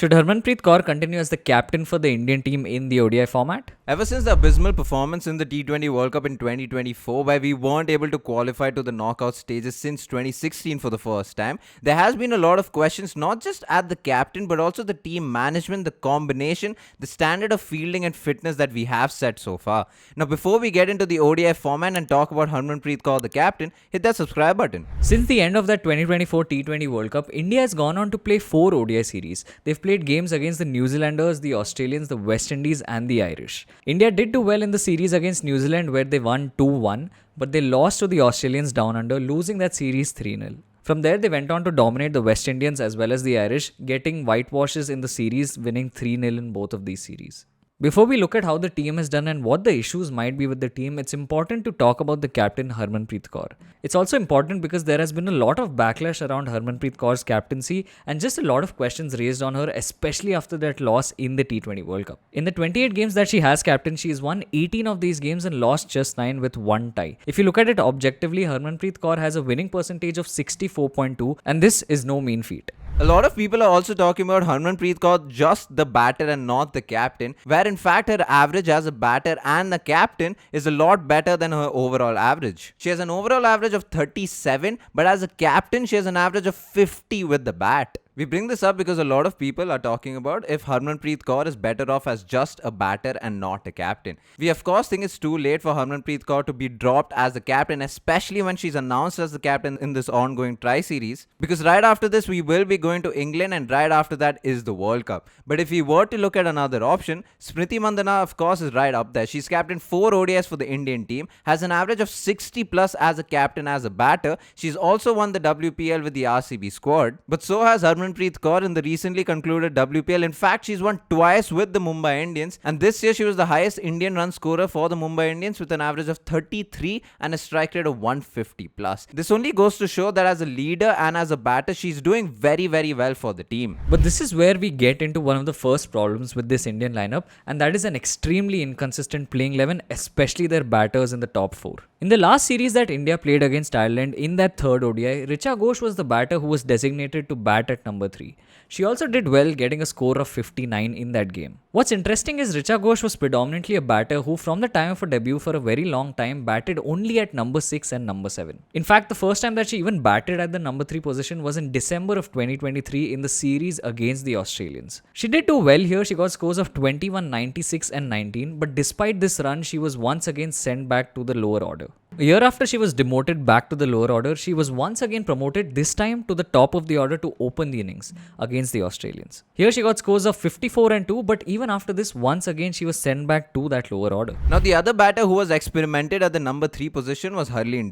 Should Harmanpreet Kaur continue as the captain for the Indian team in the ODI format? Ever since the abysmal performance in the T20 World Cup in 2024, where we weren't able to qualify to the knockout stages since 2016 for the first time, there has been a lot of questions not just at the captain but also the team management, the combination, the standard of fielding and fitness that we have set so far. Now, before we get into the ODI format and talk about Harmanpreet Kaur, the captain, hit that subscribe button. Since the end of that 2024 T20 World Cup, India has gone on to play 4 ODI series. They've played games against the New Zealanders, the Australians, the West Indies and the Irish. India did do well in the series against New Zealand where they won 2-1, but they lost to the Australians down under, losing that series 3-0. From there, they went on to dominate the West Indians as well as the Irish, getting whitewashes in the series, winning 3-0 in both of these series. Before we look at how the team has done and what the issues might be with the team, it's important to talk about the captain Harmanpreet Kaur. It's also important because there has been a lot of backlash around Harmanpreet Kaur's captaincy and just a lot of questions raised on her, especially after that loss in the T20 World Cup. In the 28 games that she has captained, she has won 18 of these games and lost just 9 with 1 tie. If you look at it objectively, Harmanpreet Kaur has a winning percentage of 64.2 and this is no mean feat. A lot of people are also talking about Harmanpreet Kaur just the batter and not the captain, where in fact her average as a batter and the captain is a lot better than her overall average. She has an overall average of 37, but as a captain she has an average of 50 with the bat. We bring this up because a lot of people are talking about if Harmanpreet Kaur is better off as just a batter and not a captain. We of course think it's too late for Harmanpreet Kaur to be dropped as the captain, especially when she's announced as the captain in this ongoing tri-series, because right after this we will be going to England and right after that is the World Cup. But if we were to look at another option, Smriti Mandhana of course is right up there. She's captained 4 ODIs for the Indian team, has an average of 60 plus as a captain as a batter. She's also won the WPL with the RCB squad, but so has Harmanpreet Kaur in the recently concluded WPL. In fact, she's won twice with the Mumbai Indians, and this year she was the highest Indian run scorer for the Mumbai Indians with an average of 33 and a strike rate of 150 plus. This only goes to show that as a leader and as a batter, she's doing very well for the team. But this is where we get into one of the first problems with this Indian lineup, and that is an extremely inconsistent playing 11, especially their batters in the top 4. In the last series that India played against Ireland in that third ODI, Richa Ghosh was the batter who was designated to bat at number 3. She also did well, getting a score of 59 in that game. What's interesting is Richa Ghosh was predominantly a batter who from the time of her debut for a very long time batted only at number 6 and number 7. In fact, the first time that she even batted at the number 3 position was in December of 2023 in the series against the Australians. She did do well here, she got scores of 21, 96 and 19, but despite this run, she was once again sent back to the lower order. A year after she was demoted back to the lower order, she was once again promoted, this time to the top of the order to open the innings against the Australians. Here she got scores of 54 and 2, but even after this, once again she was sent back to that lower order. Now the other batter who was experimented at the number 3 position was Harleen.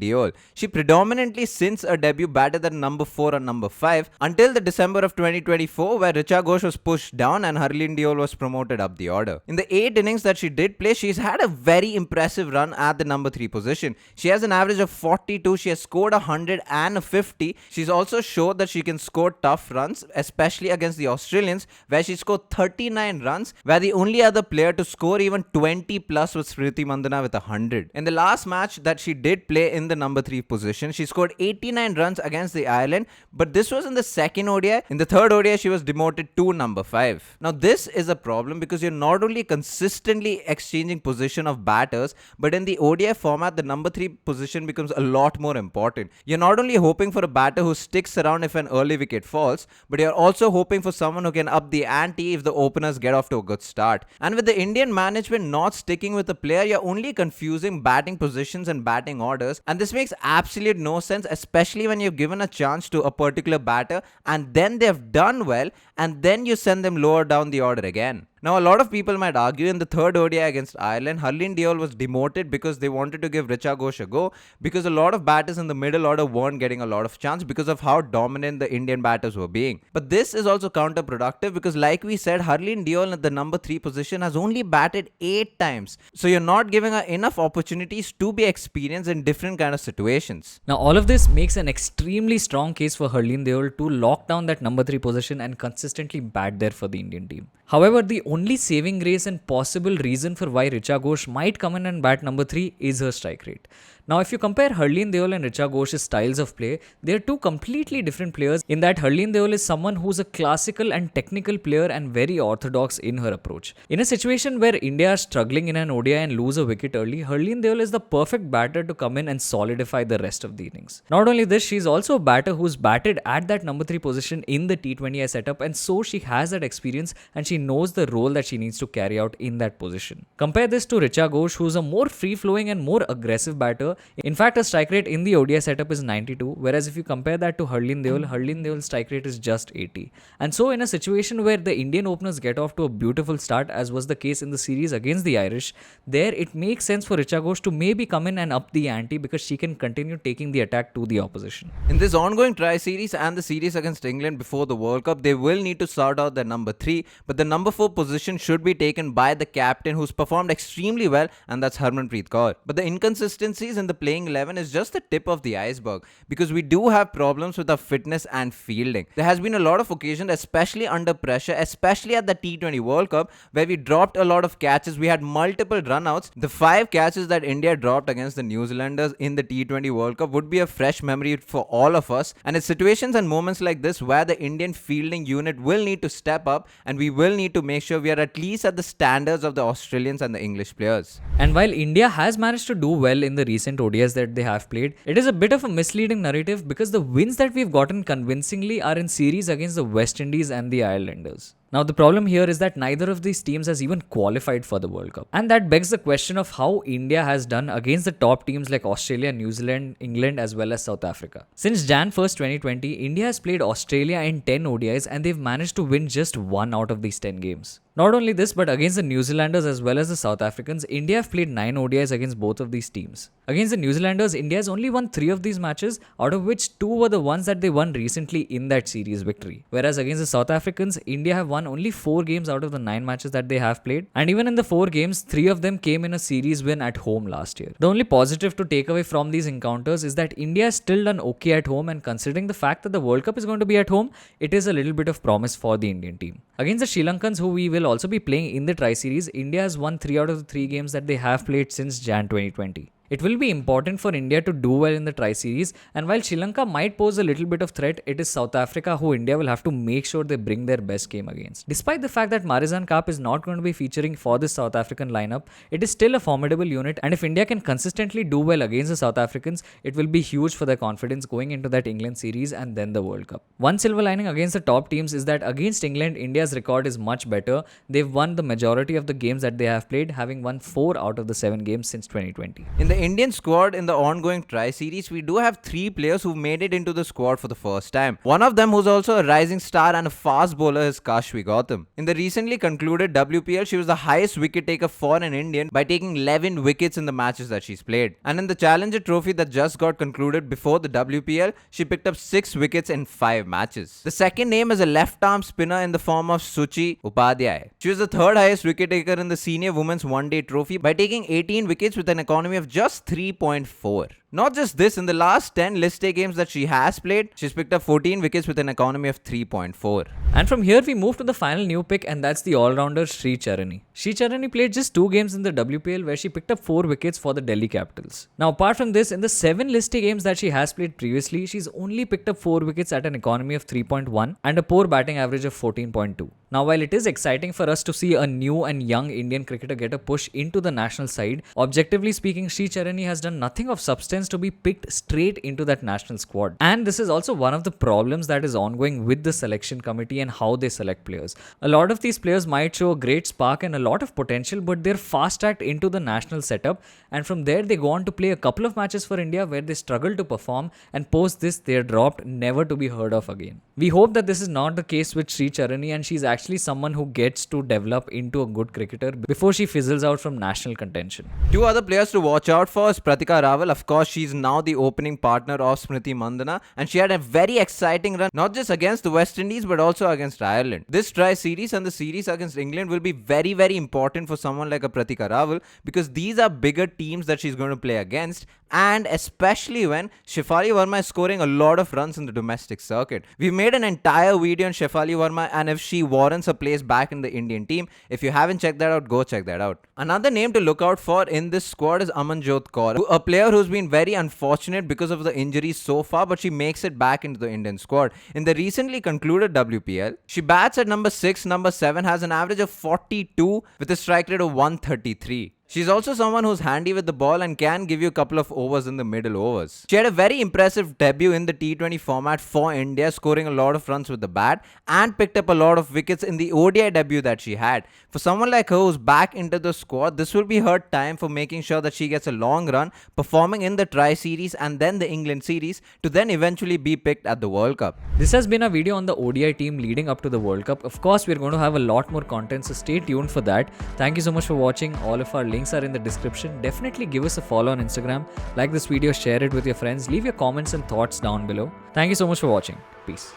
She predominantly since her debut batted at number 4 and number 5 until the December of 2024 where Richa Ghosh was pushed down and Harleen was promoted up the order. In the 8 innings that she did play, she's had a very impressive run at the number 3 position. She has an average of 42, she has scored 100 and a 50. She's also showed that she can score tough runs, especially against the Australians, where she scored 39 runs, where the only other player to score even 20 plus was Smriti Mandhana with 100. In the last match that she did play in the number 3 position, she scored 89 runs against the Ireland, but this was in the second ODI. In the third ODI, she was demoted to number 5. Now this is a problem because you're not only consistently exchanging position of batters, but in the ODI format, the number 3 position becomes a lot more important. You're not only hoping for a batter who sticks around if an early wicket falls, but you're also hoping for someone who can up the ante if the openers get off to a good start. And with the Indian management not sticking with a player, you're only confusing batting positions and batting orders, and this makes absolute no sense, especially when you've given a chance to a particular batter and then they've done well and then you send them lower down the order again. Now, a lot of people might argue in the third ODI against Ireland, Harleen was demoted because they wanted to give Richa Ghosh a go because a lot of batters in the middle order weren't getting a lot of chance because of how dominant the Indian batters were being. But this is also counterproductive because like we said, Harleen at the number 3 position has only batted 8 times. So you're not giving her enough opportunities to be experienced in different kind of situations. Now all of this makes an extremely strong case for Harleen to lock down that number 3 position and consistently bat there for the Indian team. However, the only saving grace and possible reason for why Richa Ghosh might come in and bat number 3 is her strike rate. Now, if you compare Harleen Deol and Richa Ghosh's styles of play, they are two completely different players in that Harleen Deol is someone who's a classical and technical player and very orthodox in her approach. In a situation where India are struggling in an ODI and lose a wicket early, Harleen Deol is the perfect batter to come in and solidify the rest of the innings. Not only this, she's also a batter who's batted at that number 3 position in the T20I setup, and so she has that experience and she knows the role that she needs to carry out in that position. Compare this to Richa Ghosh, who's a more free-flowing and more aggressive batter. In fact, her strike rate in the ODI setup is 92, whereas if you compare that to Harleen Deol's strike rate is just 80. And so in a situation where the Indian openers get off to a beautiful start, as was the case in the series against the Irish, there it makes sense for Richa Ghosh to maybe come in and up the ante because she can continue taking the attack to the opposition. In this ongoing tri-series and the series against England before the World Cup, they will need to sort out their number 3, but the number 4 position should be taken by the captain who's performed extremely well, and that's Harmanpreet Kaur. But the inconsistencies in the playing 11 is just the tip of the iceberg because we do have problems with our fitness and fielding. There has been a lot of occasions, especially under pressure, especially at the T20 World Cup, where we dropped a lot of catches. We had multiple runouts. The 5 catches that India dropped against the New Zealanders in the T20 World Cup would be a fresh memory for all of us, and it's situations and moments like this where the Indian fielding unit will need to step up, and we will need to make sure we are at least at the standards of the Australians and the English players. And while India has managed to do well in the recent ODIs that they have played, it is a bit of a misleading narrative because the wins that we've gotten convincingly are in series against the West Indies and the Irelanders. Now, the problem here is that neither of these teams has even qualified for the World Cup. And that begs the question of how India has done against the top teams like Australia, New Zealand, England, as well as South Africa. Since Jan 1st, 2020, India has played Australia in 10 ODIs and they've managed to win just 1 out of these 10 games. Not only this, but against the New Zealanders as well as the South Africans, India have played 9 ODIs against both of these teams. Against the New Zealanders, India has only won 3 of these matches, out of which 2 were the ones that they won recently in that series victory. Whereas against the South Africans, India have won only 4 games out of the 9 matches that they have played. And even in the 4 games, 3 of them came in a series win at home last year. The only positive to take away from these encounters is that India has still done okay at home, and considering the fact that the World Cup is going to be at home, it is a little bit of promise for the Indian team. Against the Sri Lankans, who we will also be playing in the tri-series, India has won 3 out of the 3 games that they have played since Jan 2020. It will be important for India to do well in the tri-series, and while Sri Lanka might pose a little bit of threat, it is South Africa who India will have to make sure they bring their best game against. Despite the fact that Marizanne Kaap is not going to be featuring for this South African lineup, it is still a formidable unit, and if India can consistently do well against the South Africans, it will be huge for their confidence going into that England series and then the World Cup. One silver lining against the top teams is that against England, India's record is much better. They've won the majority of the games that they have played, having won 4 out of the 7 games since 2020. In the Indian squad in the ongoing tri-series, we do have 3 players who made it into the squad for the first time. One of them, who's also a rising star and a fast bowler, is Kashvi Gautam. In the recently concluded WPL, she was the highest wicket taker for an Indian by taking 11 wickets in the matches that she's played. And in the Challenger Trophy that just got concluded before the WPL, she picked up 6 wickets in 5 matches. The second name is a left-arm spinner in the form of Suchi Upadhyay. She was the 3rd highest wicket taker in the Senior Women's One-Day Trophy by taking 18 wickets with an economy of just 3.4. Not just this, in the last 10 list A games that she has played, she's picked up 14 wickets with an economy of 3.4. And from here we move to the final new pick, and that's the all-rounder Sri Charani. Sri Charani played just 2 games in the WPL where she picked up 4 wickets for the Delhi Capitals. Now apart from this, in the 7 list A games that she has played previously, she's only picked up 4 wickets at an economy of 3.1 and a poor batting average of 14.2. Now while it is exciting for us to see a new and young Indian cricketer get a push into the national side, objectively speaking, Sri Charani has done nothing of substance to be picked straight into that national squad. And this is also one of the problems that is ongoing with the selection committee and how they select players. A lot of these players might show a great spark and a lot of potential, but they're fast-tracked into the national setup, and from there they go on to play a couple of matches for India where they struggle to perform, and post this they're dropped, never to be heard of again. We hope that this is not the case with Sri Charani, and she's actually someone who gets to develop into a good cricketer before she fizzles out from national contention. 2 other players to watch out for is Pratika Rawal. Of course, she's now the opening partner of Smriti Mandhana, and she had a very exciting run not just against the West Indies but also against Ireland. This tri-series and the series against England will be very, very important for someone like a Pratika Rawal, because these are bigger teams that she's going to play against, and especially when Shefali Verma is scoring a lot of runs in the domestic circuit. We made an entire video on Shefali Verma and if she warrants a place back in the Indian team. If you haven't checked that out, go check that out. Another name to look out for in this squad is Amanjot Kaur, a player who's been very very unfortunate because of the injuries so far, but she makes it back into the Indian squad. In the recently concluded WPL, she bats at number 6, number 7, has an average of 42 with a strike rate of 133. She's also someone who's handy with the ball and can give you a couple of overs in the middle overs. She had a very impressive debut in the T20 format for India, scoring a lot of runs with the bat and picked up a lot of wickets in the ODI debut that she had. For someone like her who's back into the squad, this will be her time for making sure that she gets a long run, performing in the Tri-Series and then the England Series to then eventually be picked at the World Cup. This has been a video on the ODI team leading up to the World Cup. Of course, we're going to have a lot more content, so stay tuned for that. Thank you so much for watching. All of our links are in the description. Definitely give us a follow on Instagram. Like this video, share it with your friends. Leave your comments and thoughts down below. Thank you so much for watching. Peace.